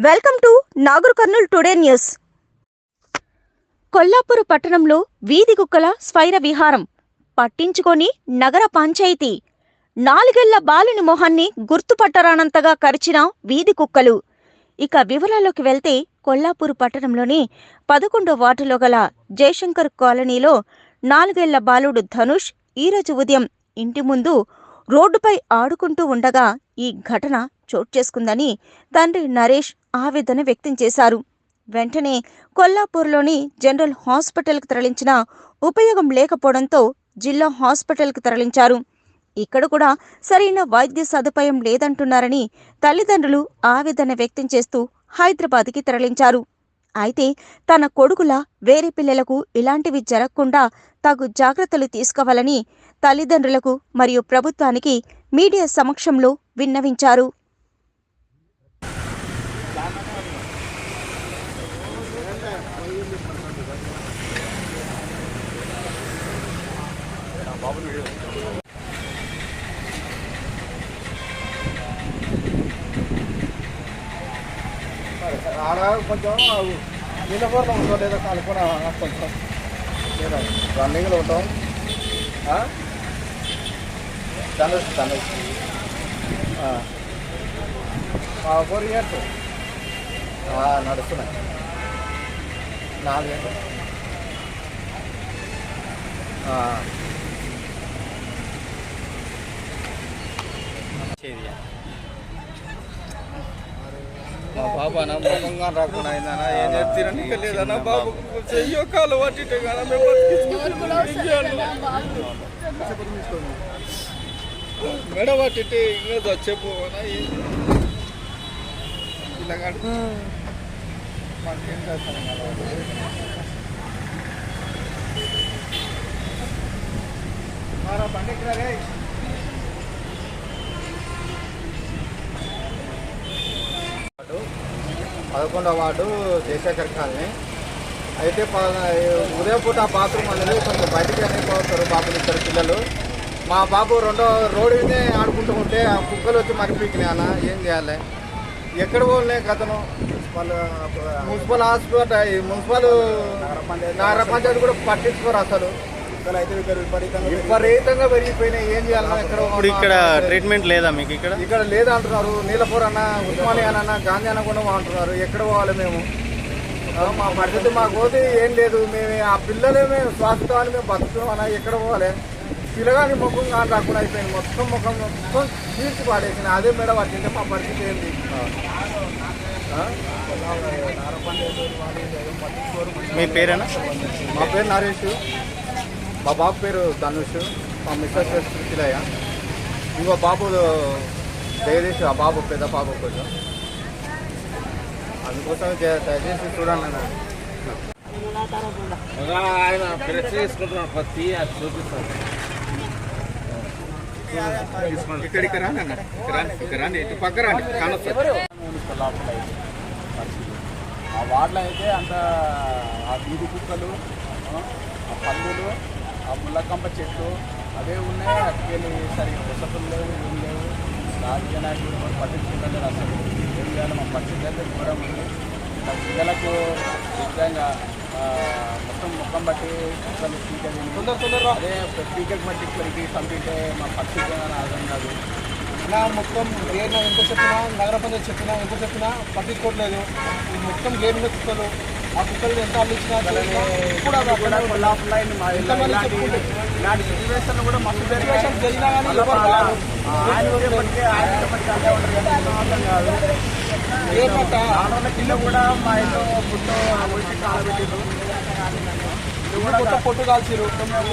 Welcome to Nagar Kurnool today news. Kollapur పట్టణంలో వీధి కుక్కల స్వైర విహారం పట్టించుకొని నగర పంచాయతీ. 4 ఏళ్ల బాలుని మొహాన్ని గుర్తుపట్టరానంతగా కరిచిన వీధి కుక్కలు. ఇక వివరాల్లోకి వెళ్తే కొల్లాపూర్ పట్టణంలోని 11వ వార్డులో గల జయశంకర్ కాలనీలో 4 ఏళ్ల బాలుడు ధనుష్ ఈరోజు ఉదయం ఇంటి ముందు రోడ్డుపై ఆడుకుంటూ ఉండగా ఈ ఘటన చోటు చేసుకుందని తండ్రి నరేష్ ఆవేదన వ్యక్తం చేశారు. వెంటనే కొల్లాపూర్లోని జనరల్ హాస్పిటల్కు తరలించిన ఉపయోగం లేకపోవడంతో జిల్లా హాస్పిటల్కు తరలించారు. ఇక్కడ కూడా సరైన వైద్య సదుపాయం లేదంటున్నారని తల్లిదండ్రులు ఆవేదన వ్యక్తం చేస్తూ హైదరాబాద్కి తరలించారు. అయితే తన కొడుకుల వేరే పిల్లలకు ఇలాంటివి జరగకుండా తగు జాగ్రత్తలు తీసుకోవాలని తల్లిదండ్రులకు మరియు ప్రభుత్వానికి మీడియా సమక్షంలో విన్నవించారు. ఆడ కొంచెం నిలబోర్లో ఉంటాం లేదా కనుక్కొని కొంచెం లేదా రన్నింగ్లో ఉంటాం. ధనుష్ 4 ఇయర్స్ నడుస్తున్నాయి. 4 ఏళ్ళు. మా బాబు అన్న ముఖంగా రాకుండా అయిందన్నా ఏం చెప్తారని లేదన్నా బాబు చెయ్యో కాలు పట్టిట్టే కదా మేము మెడ పట్టిట్టే ఇంకా చెప్పనా ఇలాగా మాకేం చేస్తాను మారా పండికి రే 11వ వార్డు జయశేఖర్ కాలనీ. అయితే ఉదయం పూట బాత్రూమ్ అనేది కొంచెం బయటికి అనేది పోతారు బాబులు 2 పిల్లలు. మా బాబు రెండో రోడ్డు మీదే ఆడుకుంటూ ఉంటే ఆ కుక్కలు వచ్చి మరిపీకినాయి అన్న. ఏం చేయాలి? ఎక్కడ పోలే గతను మున్సిపల్ హాస్పిటల్ మున్సిపల్ నగర పంచాయతీ కూడా పట్టించుకోరు అసలు. విపరీతంగా పెరిగిపోయినాయి. ఏం చేయాలన్నా ఇక్కడ ట్రీట్మెంట్ లేదా మీకు? ఇక్కడ లేదా అంటున్నారు. నీలపూర్ అన్న, ఉస్మానియా అన్న, గాంధీ అన్న కూడా అంటున్నారు. ఎక్కడ పోవాలి మేము? మా పరిస్థితి మాకు పోతే ఏం లేదు. మేము ఆ పిల్లలే మేము శ్వాసతో మేము బతుకుతాం అన్న. ఎక్కడ పోవాలి? పిల్లగాని ముఖం కానీ రాకుండా అయిపోయింది. మొత్తం ముఖం మొత్తం తీర్చి పాడేసింది. అదే మేడ పట్టింటే మా పరిస్థితి ఏంటి? మీ పేరేనా? మా పేరు నరేష్. మా బాబు పేరు ధనుష్. మా మిస్సెస్ పేరు సుశీలయ్య. ఇంకో బాబు జగదీష్. ఆ బాబు పెద్ద బాబు కొంచెం అందుకోసం దయచేసి చూడండి అన్న. ఆయన ఫ్రెష్ తీసుకుంటున్నాడు పత్తి అది చూపిస్తాను. ఇక్కడికి రాండి అన్న. ఇక్కడ రండి. ఇటు పక్క రండి. ఆ వార్డులో అయితే అంత ఆ వీధి కుక్కలు, ఆ పందులు, ఆ ముళ్ళకంప చెట్లు అవే ఉన్నాయి. అటుకెళ్ళి సరిగ్గా వసతులు లేవు, ఏం లేవు. రాజకీయ నాయకులు కూడా పట్టించుకుంటారు. అసలు ఏం చేయాలి? మా పరిస్థితి అయితే దూరం ఉంది. మా పిల్లలకు నిజంగా మొత్తం ముఖం బట్టి కుక్కలు స్పీకర్ అదే స్పీకర్ బట్టి ఇక్కడికి పంపితే మా పరిస్థితి అర్థం కాదు. నా మొత్తం గేమ్ ఎంత చెప్పినా, నగర పంచాయతీ చెప్పినా, ఎంత చెప్పినా పట్టించుకోవట్లేదు. ఈ మొత్తం గేమ్ కుక్కలు. ఆ కుక్కలు ఎంత అల్లించినా ఇలాంటి సిచ్యువేషన్ కూడా మస్తు సిచ్యువేషన్ జరిగినా కానీ పిల్లలు కూడా మా ఇంట్లో పుట్టు కాలబెట్టిరు. మొత్తం పొట్టు కాల్చిరు,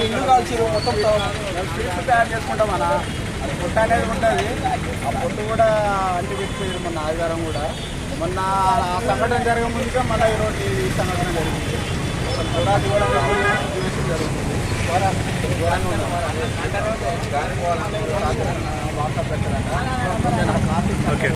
ఇల్లు కాల్చిరు. మొత్తం మేము స్వీట్స్ తయారు చేసుకుంటాం అన్న. అది పొట్టు అనేది ఉంటుంది. ఆ పొట్టు కూడా అంటి పెట్టిపోయారు మొన్న ఆదివారం కూడా. మొన్న ఆ సంఘటన జరగక ముందుగా మళ్ళీ ఈరోజు ఈ సంఘటన జరిగింది. అసలు చూడాలి కూడా జరుగుతుంది. వాట్సాప్ పెట్టారంట.